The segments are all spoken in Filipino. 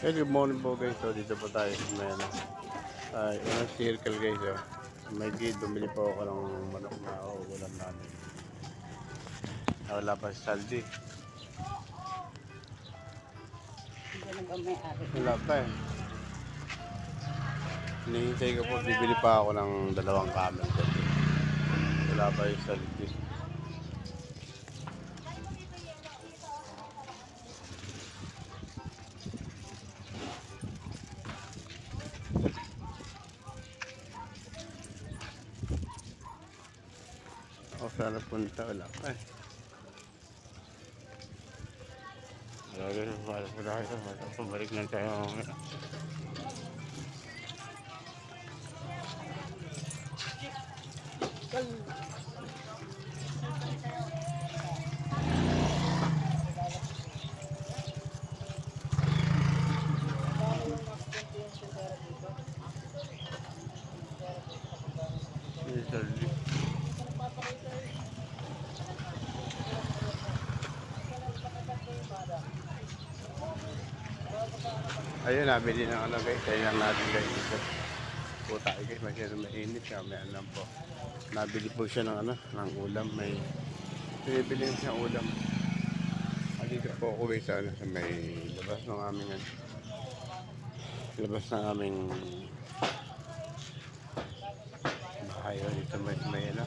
Hey, good morning po guys. So, dito po tayo sa may unang circle guys. Oh. May gid, bumili po ako ng manok na ulam namin. Wala pa si Saldi. Wala pa eh. Hinihintay ko po, bibili pa ako ng dalawang camel kasi wala pa yung Saldi. O saan napunta? Wala pa eh. Pabalik lang tayo mamaya. Saldi. Ayun, nabili ng ano guys. Kaya lang natin guys. Puta guys, masyadong mainit. Kaya may alam po. Nabili po siya ng ano, ng ulam. May pinibili siya ng ulam. Dito po ako guys sa, ano, sa may labas ng aming ano, labas ng aming bahay. Dito may ano.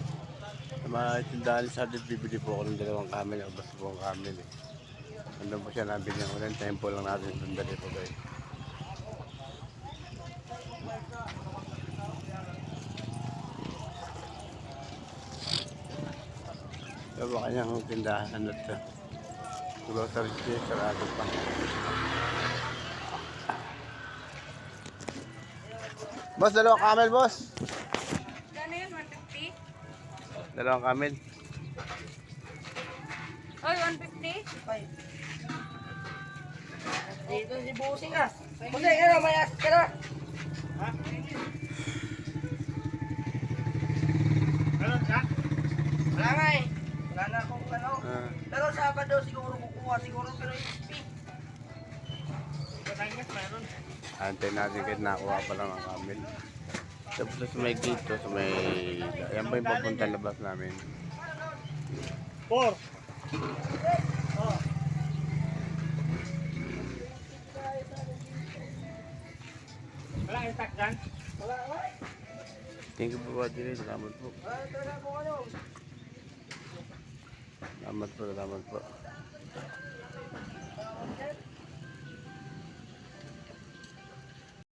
Sa mga tindahan sa atin, bibili po ako ng dalawang camel. Basta po ang camel eh. Nandun po siya nabili ng ulam. Tempo lang natin sundali po guys. Ito ba kanyang tindahan at grocery store, sarado pa. Boss, dalawang camel, boss. Gano'n yun? 150? Dalawang camel. Oy, 150? Dito si Busing ah. Busing, ano, may asit ka na? Ha? Ano, Jack? Wala nga eh. Wala na akong ano. Pero Sabado siguro kukuha. Siguro pero XP. Katanyas meron. Antay natin kahit nakuha pa lang ang camel. Tapos sa may gate to, sa may... Ayan ba yung papunta labas namin? 4. Oh. Wala yung tak dyan? Wala nga. Thank you po, Adil. Salamat po. Ito na kung ano. Salamat po, salamat po.